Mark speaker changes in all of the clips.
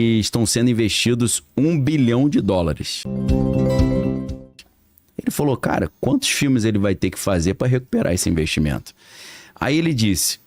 Speaker 1: e estão sendo investidos US$1 bilhão. Ele falou, cara, quantos filmes ele vai ter que fazer para recuperar esse investimento? Aí ele disse,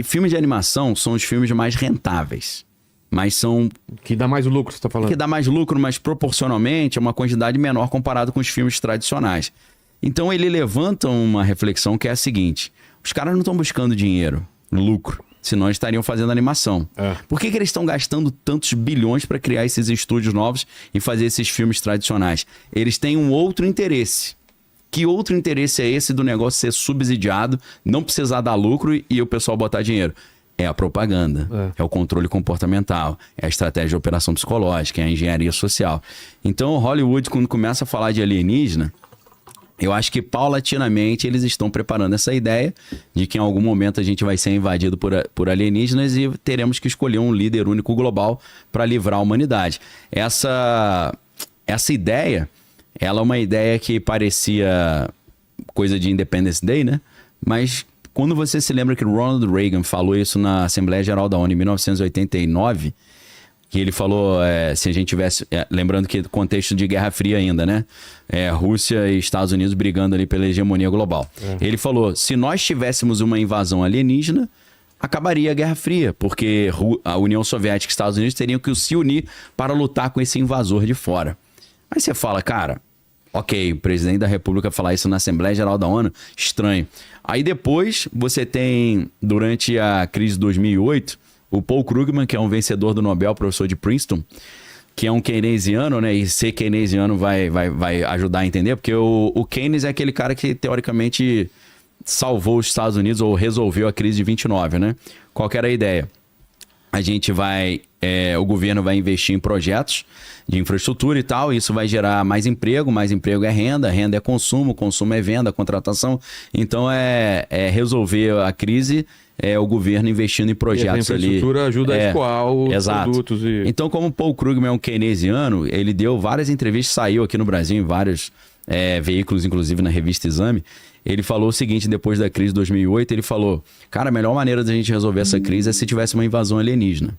Speaker 1: filmes de animação são os filmes mais rentáveis. Mas são...
Speaker 2: Que dá mais lucro, você tá falando.
Speaker 1: Que dá mais lucro, mas proporcionalmente é uma quantidade menor comparado com os filmes tradicionais. Então ele levanta uma reflexão que é a seguinte. Os caras não estão buscando dinheiro, lucro, senão eles estariam fazendo animação. Por que eles estão gastando tantos bilhões para criar esses estúdios novos e fazer esses filmes tradicionais? Eles têm um outro interesse. Que outro interesse é esse do negócio ser subsidiado, não precisar dar lucro e o pessoal botar dinheiro? É a propaganda, é o controle comportamental, é a estratégia de operação psicológica, é a engenharia social. Então, Hollywood, quando começa a falar de alienígena, eu acho que paulatinamente eles estão preparando essa ideia de que em algum momento a gente vai ser invadido por alienígenas e teremos que escolher um líder único global para livrar a humanidade. Essa ideia, ela é uma ideia que parecia coisa de Independence Day, né? Mas quando você se lembra que Ronald Reagan falou isso na Assembleia Geral da ONU em 1989, que ele falou, se a gente tivesse... lembrando que contexto de Guerra Fria ainda, né? Rússia e Estados Unidos brigando ali pela hegemonia global. Ele falou, se nós tivéssemos uma invasão alienígena, acabaria a Guerra Fria, porque a União Soviética e Estados Unidos teriam que se unir para lutar com esse invasor de fora. Aí você fala, cara, ok, o presidente da República falar isso na Assembleia Geral da ONU, estranho. Aí depois você tem, durante a crise de 2008, o Paul Krugman, que é um vencedor do Nobel, professor de Princeton, que é um keynesiano, né? E ser keynesiano vai ajudar a entender, porque o Keynes é aquele cara que, teoricamente, salvou os Estados Unidos ou resolveu a crise de 29, né? Qual que era a ideia? A gente vai... o governo vai investir em projetos de infraestrutura e tal, isso vai gerar mais emprego é renda é consumo é venda, contratação. Então, resolver a crise, o governo investindo em projetos ali.
Speaker 2: A infraestrutura ajuda a escoar os produtos.
Speaker 1: Então, como o Paul Krugman é um keynesiano, ele deu várias entrevistas, saiu aqui no Brasil em vários veículos, inclusive na revista Exame. Ele falou o seguinte, depois da crise de 2008, ele falou, cara, a melhor maneira da gente resolver essa crise é se tivesse uma invasão alienígena.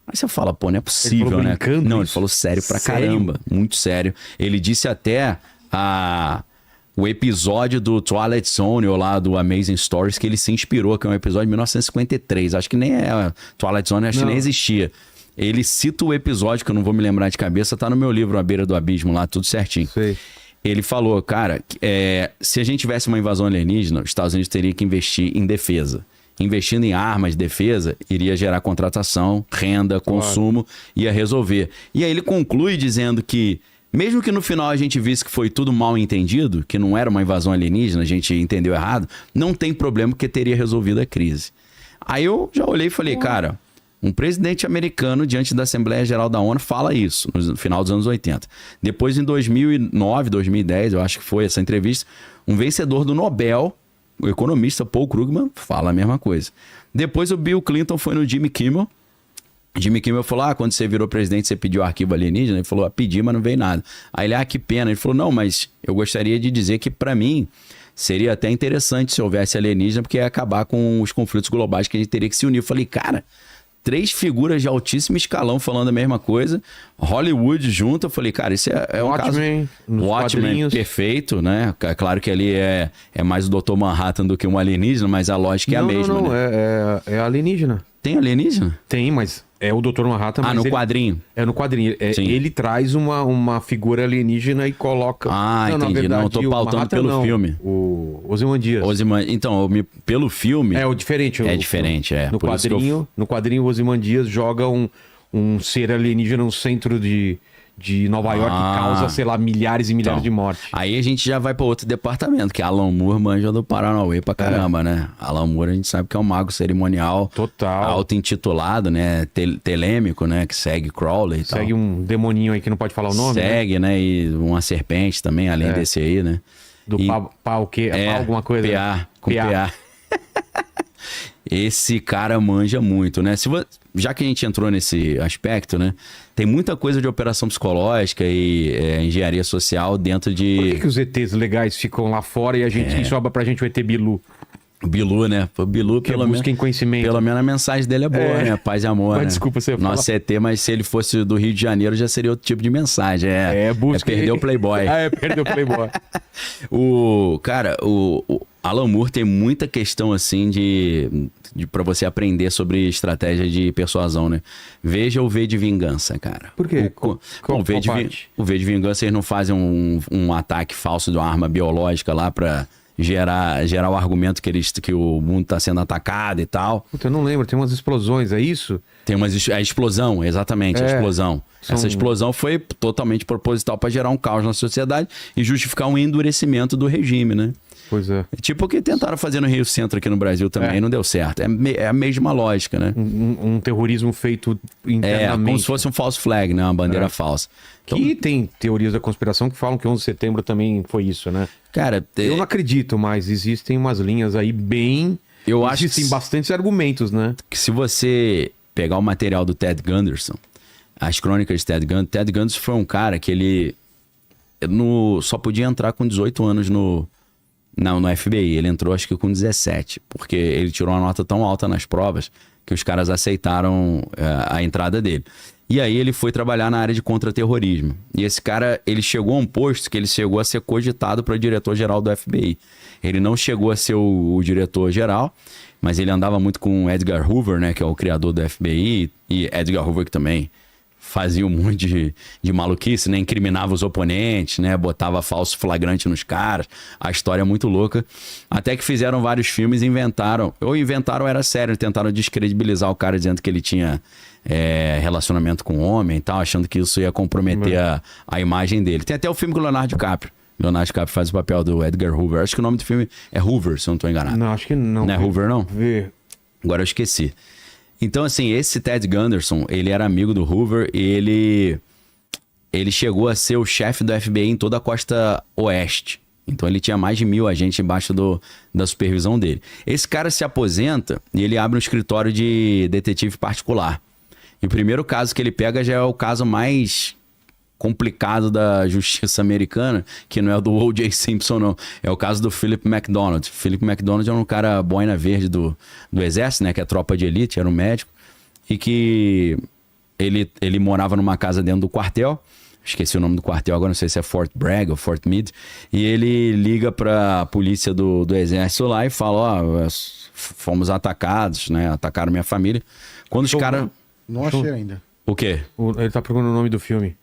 Speaker 1: Aí você fala, pô, não é possível, né? Não, ele falou sério pra caramba, muito sério. Ele disse até o episódio do Twilight Zone, ou lá do Amazing Stories, que ele se inspirou, que é um episódio de 1953. Acho que nem Twilight Zone, acho que nem existia. Ele cita o episódio, que eu não vou me lembrar de cabeça, tá no meu livro, A Beira do Abismo, lá, tudo certinho.
Speaker 2: Sei.
Speaker 1: Ele falou, cara, se a gente tivesse uma invasão alienígena, os Estados Unidos teriam que investir em defesa. Investindo em armas de defesa, iria gerar contratação, renda, consumo, ia resolver. E aí ele conclui dizendo que, mesmo que no final a gente visse que foi tudo mal entendido, que não era uma invasão alienígena, a gente entendeu errado, não tem problema porque teria resolvido a crise. Aí eu já olhei e falei, cara, um presidente americano diante da Assembleia Geral da ONU fala isso, no final dos anos 80. Depois, em 2009, 2010, eu acho que foi essa entrevista, um vencedor do Nobel, o economista Paul Krugman, fala a mesma coisa. Depois o Bill Clinton foi no Jimmy Kimmel. Jimmy Kimmel falou, quando você virou presidente, você pediu arquivo alienígena? Ele falou, pedi, mas não veio nada. Aí ele, que pena. Ele falou, não, mas eu gostaria de dizer que para mim seria até interessante se houvesse alienígena, porque ia acabar com os conflitos globais que a gente teria que se unir. Eu falei, cara, 3 figuras de altíssimo escalão falando a mesma coisa, Hollywood junto, eu falei, cara, isso é um caso... Watchmen, perfeito, né? Claro que ali é mais o Dr. Manhattan do que um alienígena, mas a lógica é a mesma,
Speaker 2: não,
Speaker 1: né?
Speaker 2: É alienígena.
Speaker 1: Tem alienígena?
Speaker 2: Tem, mas é o Dr. Manhattan. Mas
Speaker 1: no quadrinho?
Speaker 2: É no quadrinho. Ele traz uma figura alienígena e coloca...
Speaker 1: entendi. Verdade, não, tô pautando pelo filme.
Speaker 2: O Ozymandias.
Speaker 1: Então, pelo filme...
Speaker 2: É o diferente.
Speaker 1: É diferente,
Speaker 2: No quadrinho, o Ozymandias joga um ser alienígena no centro de Nova York que causa, sei lá, milhares e milhares de mortes.
Speaker 1: Aí a gente já vai para outro departamento, que é Alan Moore manja do Paranauê pra caramba, né? Alan Moore a gente sabe que é um mago cerimonial.
Speaker 2: Total.
Speaker 1: Auto-intitulado, né? Telêmico, né? Que segue Crowley e tal.
Speaker 2: Segue um demoninho aí que não pode falar o nome,
Speaker 1: Segue, né? E uma serpente também, além desse aí, né?
Speaker 2: Do pau que? Pau alguma coisa?
Speaker 1: PA, com PA. Esse cara manja muito, né? Já que a gente entrou nesse aspecto, né? Tem muita coisa de operação psicológica e engenharia social dentro de...
Speaker 2: Por que os ETs legais ficam lá fora e sobra pra gente o ET Bilu?
Speaker 1: O Bilu, né? O Bilu, pelo menos.
Speaker 2: Busquem conhecimento.
Speaker 1: Pelo menos a mensagem dele é boa, né? Paz e amor.
Speaker 2: Mas
Speaker 1: né?
Speaker 2: desculpa, você fala.
Speaker 1: Nosso ET, mas se ele fosse do Rio de Janeiro, já seria outro tipo de mensagem.
Speaker 2: Busca.
Speaker 1: É perder o Playboy.
Speaker 2: Perder o Playboy.
Speaker 1: Cara, o Alan Moore tem muita questão assim de para você aprender sobre estratégia de persuasão, né? Veja o V de Vingança, cara.
Speaker 2: Por quê?
Speaker 1: O V de Vingança, eles não fazem um ataque falso de uma arma biológica lá pra gerar o argumento que o mundo tá sendo atacado e tal.
Speaker 2: Puta, eu não lembro, tem umas explosões, é isso?
Speaker 1: Tem a explosão, exatamente, a explosão. Essa explosão foi totalmente proposital para gerar um caos na sociedade e justificar um endurecimento do regime, né?
Speaker 2: Pois é.
Speaker 1: Tipo o que tentaram fazer no Rio Centro aqui no Brasil também, não deu certo. É a mesma lógica, né?
Speaker 2: Um terrorismo feito internamente.
Speaker 1: Como se fosse um false flag, né? Uma bandeira falsa. Então,
Speaker 2: que tem teorias da conspiração que falam que 11 de setembro também foi isso, né?
Speaker 1: Cara,
Speaker 2: eu não acredito, mas existem umas linhas aí bem... Existem bastantes argumentos, né?
Speaker 1: Que se você pegar o material do Ted Gunderson, as crônicas de Ted Gunderson foi um cara que ele só podia entrar com 18 anos no FBI. Ele entrou acho que com 17, porque ele tirou uma nota tão alta nas provas que os caras aceitaram a entrada dele. E aí ele foi trabalhar na área de contra-terrorismo. E esse cara, ele chegou a um posto que ele chegou a ser cogitado para diretor-geral do FBI. Ele não chegou a ser o diretor-geral, mas ele andava muito com Edgar Hoover, né, que é o criador do FBI, e Edgar Hoover que também fazia um monte de maluquice, né? Incriminava os oponentes, né? Botava falso flagrante nos caras. A história é muito louca. Até que fizeram vários filmes e inventaram era sério, tentaram descredibilizar o cara dizendo que ele tinha relacionamento com homem e tal, achando que isso ia comprometer a imagem dele. Tem até o filme com o Leonardo DiCaprio. Leonardo DiCaprio faz o papel do Edgar Hoover. Acho que o nome do filme é Hoover, se eu não estou enganado.
Speaker 2: Não, acho que não.
Speaker 1: Não é Hoover, não?
Speaker 2: Vê.
Speaker 1: Agora eu esqueci. Então, assim, esse Ted Gunderson, ele era amigo do Hoover e ele chegou a ser o chefe do FBI em toda a costa oeste. Então, ele tinha mais de 1.000 agentes embaixo da supervisão dele. Esse cara se aposenta e ele abre um escritório de detetive particular. E o primeiro caso que ele pega já é o caso mais complicado da justiça americana, que não é o do O.J. Simpson, não. É o caso do Philip McDonald. Philip McDonald era um cara boina verde do exército, né? Que é tropa de elite, era um médico. E que ele morava numa casa dentro do quartel. Esqueci o nome do quartel agora, não sei se é Fort Bragg ou Fort Meade. E ele liga pra polícia do exército lá e fala, fomos atacados, né? Atacaram minha família. Quando os caras...
Speaker 3: Não achei ainda.
Speaker 1: O quê?
Speaker 2: Ele tá procurando o nome do filme.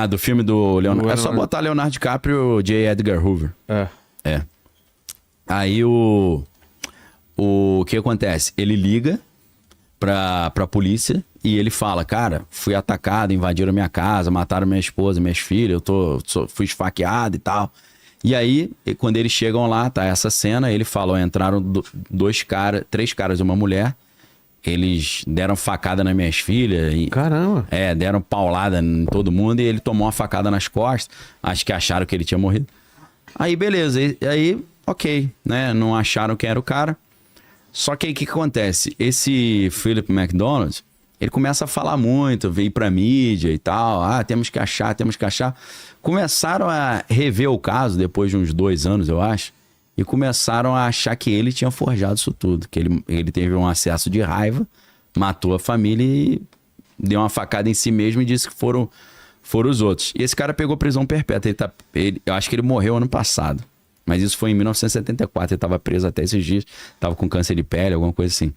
Speaker 1: Do filme do Leonardo. É só botar Leonardo DiCaprio e J. Edgar Hoover. É. Aí o que acontece? Ele liga pra polícia e ele fala, cara, fui atacado, invadiram minha casa, mataram minha esposa, minhas filhas, fui esfaqueado e tal. E aí, quando eles chegam lá, tá essa cena, ele fala, entraram três caras e uma mulher. Eles deram facada nas minhas filhas.
Speaker 2: Caramba!
Speaker 1: Deram paulada em todo mundo e ele tomou uma facada nas costas. Acho que acharam que ele tinha morrido. Aí, beleza. Aí, ok, né? Não acharam quem era o cara. Só que aí, o que acontece? Esse Philip McDonald, ele começa a falar muito, veio pra mídia e tal. Temos que achar. Começaram a rever o caso depois de uns 2 anos, eu acho. E começaram a achar que ele tinha forjado isso tudo. Que ele teve um acesso de raiva, matou a família e deu uma facada em si mesmo e disse que foram os outros. E esse cara pegou prisão perpétua. Eu acho que ele morreu ano passado. Mas isso foi em 1974. Ele estava preso até esses dias. Estava com câncer de pele, alguma coisa assim.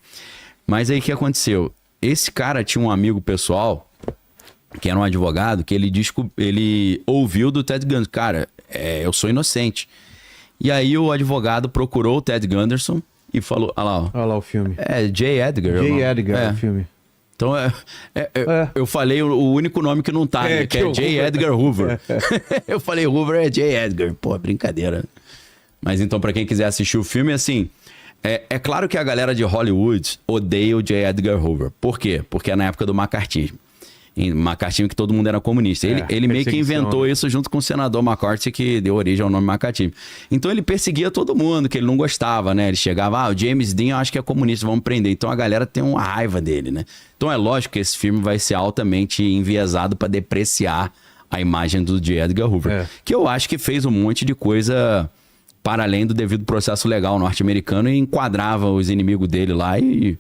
Speaker 1: Mas aí o que aconteceu? Esse cara tinha um amigo pessoal, que era um advogado, que ele ouviu do Ted Gunderson. Cara, eu sou inocente. E aí o advogado procurou o Ted Gunderson e falou... Olha
Speaker 2: lá o filme.
Speaker 1: J. Edgar.
Speaker 2: J. Edgar, o filme.
Speaker 1: Então, eu falei o único nome que não tá, né? Que é J. Edgar Hoover. Eu falei, Hoover é J. Edgar. Pô, brincadeira. Mas então, pra quem quiser assistir o filme, assim... É claro que a galera de Hollywood odeia o J. Edgar Hoover. Por quê? porque é na época do McCarthyismo. McCarthy, que todo mundo era comunista. Ele meio que inventou isso junto com o senador McCarthy, que deu origem ao nome McCarthy. Então ele perseguia todo mundo, que ele não gostava, né? Ele chegava, o James Dean eu acho que é comunista, vamos prender. Então a galera tem uma raiva dele, né? Então é lógico que esse filme vai ser altamente enviesado para depreciar a imagem do J. Edgar Hoover. Que eu acho que fez um monte de coisa para além do devido processo legal norte-americano e enquadrava os inimigos dele lá e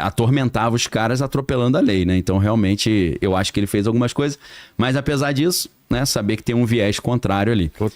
Speaker 1: atormentava os caras atropelando a lei, né? Então, realmente, eu acho que ele fez algumas coisas, mas apesar disso, né, saber que tem um viés contrário ali.
Speaker 2: Total.